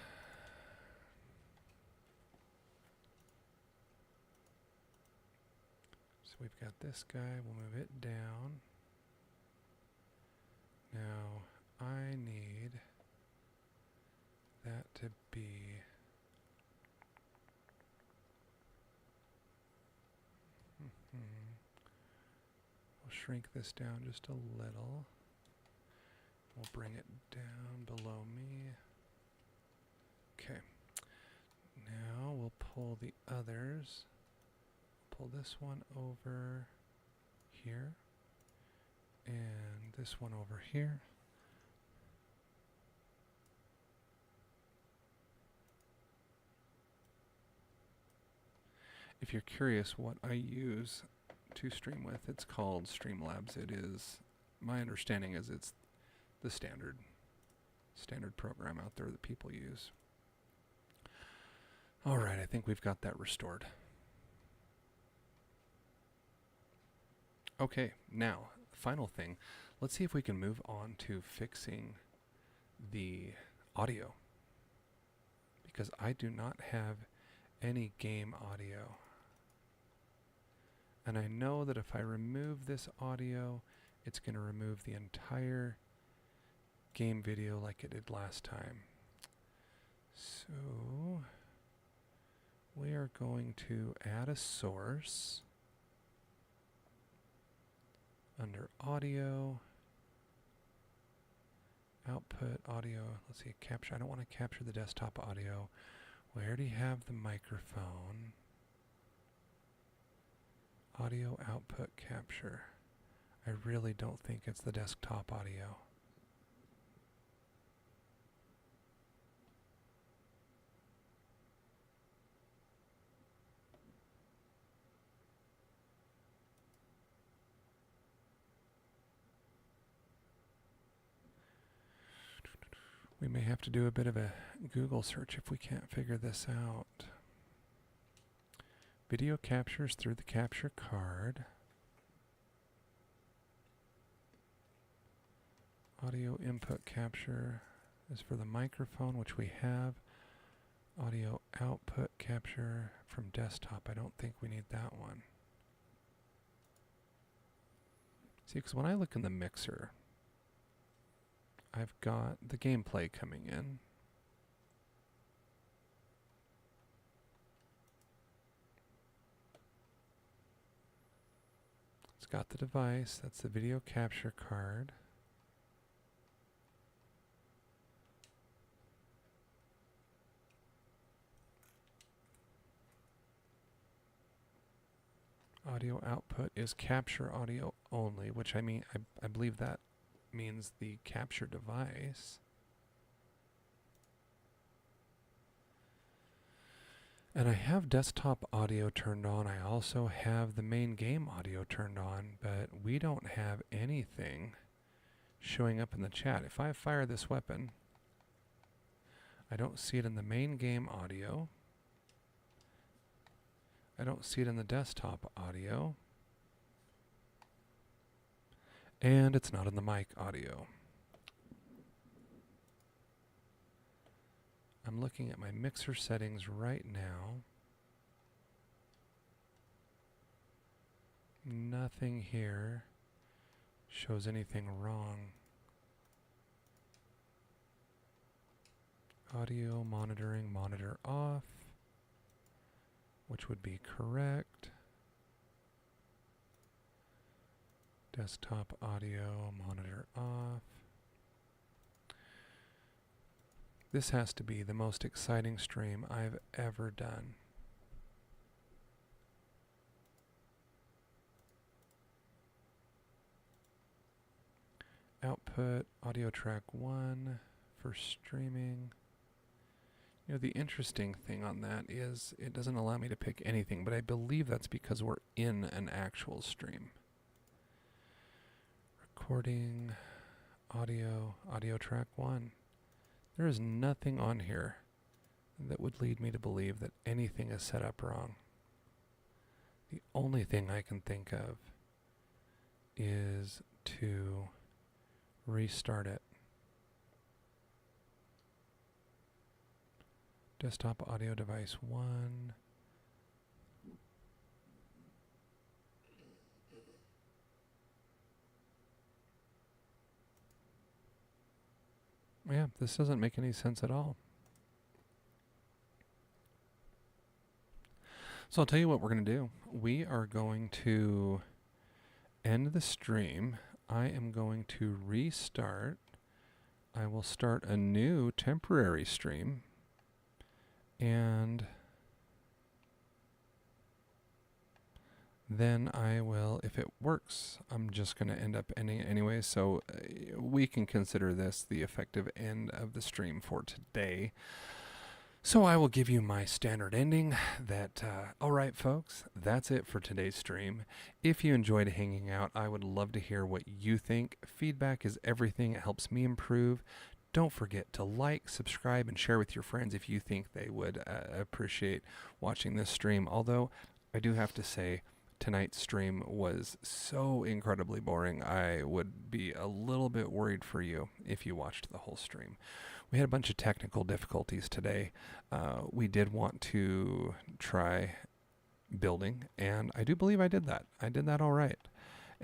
So we've got this guy. We'll move it down. Now, I need that to be... We'll shrink this down just a little. We'll bring it down below me. Okay. Now we'll pull the others. Pull this one over here. And this one over here. If you're curious what I use to stream with, it's called Streamlabs. It is, my understanding is it's the standard program out there that people use. Alright, I think we've got that restored. Okay, now, final thing. Let's see if we can move on to fixing the audio. Because I do not have any game audio. And I know that if I remove this audio, it's going to remove the entire game video like it did last time. So we are going to add a source under audio, output audio. Let's see, capture. I don't want to capture the desktop audio. We already have the microphone. Audio output capture. I really don't think it's the desktop audio. We may have to do a bit of a Google search if we can't figure this out. Video captures through the capture card. Audio input capture is for the microphone, which we have. Audio output capture from desktop. I don't think we need that one. See, because when I look in the mixer, I've got the gameplay coming in. It's got the device. That's the video capture card. Audio output is capture audio only, which I believe that means the capture device. And I have desktop audio turned on. I also have the main game audio turned on, but we don't have anything showing up in the chat. If I fire this weapon, I don't see it in the main game audio. I don't see it in the desktop audio. And it's not in the mic audio. I'm looking at my mixer settings right now. Nothing here shows anything wrong. Audio monitoring, monitor off, which would be correct. Desktop audio, monitor off. This has to be the most exciting stream I've ever done. Output, audio track 1 for streaming. You know, the interesting thing on that is it doesn't allow me to pick anything, but I believe that's because we're in an actual stream. Recording, audio, audio track 1. There is nothing on here that would lead me to believe that anything is set up wrong. The only thing I can think of is to restart it. Desktop audio device 1. Yeah, this doesn't make any sense at all. So I'll tell you what we're going to do. We are going to end the stream. I am going to restart. I will start a new temporary stream. And then I will, if it works, I'm just going to end up ending it anyway. So we can consider this the effective end of the stream for today. So I will give you my standard ending that, all right, folks, that's it for today's stream. If you enjoyed hanging out, I would love to hear what you think. Feedback is everything. It helps me improve. Don't forget to like, subscribe, and share with your friends if you think they would appreciate watching this stream. Although I do have to say, tonight's stream was so incredibly boring, I would be a little bit worried for you if you watched the whole stream. We had a bunch of technical difficulties today. We did want to try building, and I do believe I did that. I did that all right.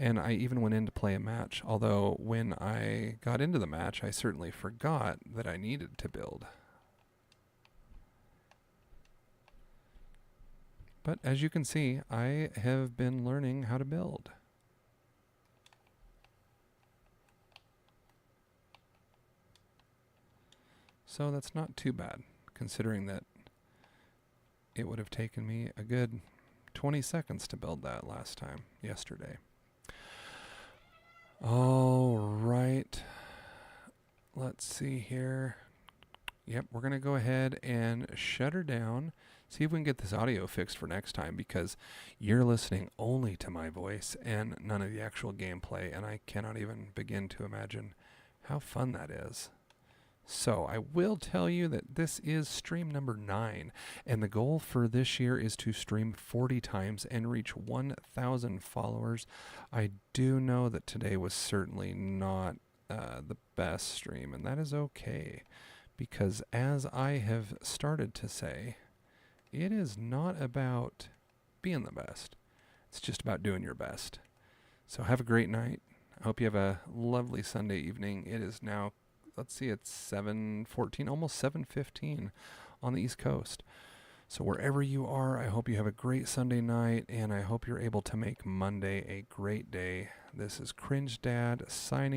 And I even went in to play a match, although when I got into the match, I certainly forgot that I needed to build. But as you can see, I have been learning how to build. So that's not too bad, considering that it would have taken me a good 20 seconds to build that last time, yesterday. All right. Let's see here. Yep, we're going to go ahead and shut her down. See if we can get this audio fixed for next time, because you're listening only to my voice and none of the actual gameplay, and I cannot even begin to imagine how fun that is. So I will tell you that this is stream number 9, and the goal for this year is to stream 40 times and reach 1,000 followers. I do know that today was certainly not the best stream, and that is okay, because as I have started to say, it is not about being the best. It's just about doing your best. So have a great night. I hope you have a lovely Sunday evening. It is now, let's see, it's 7:14, almost 7:15 on the East Coast. So wherever you are, I hope you have a great Sunday night, and I hope you're able to make Monday a great day. This is Cringe Dad signing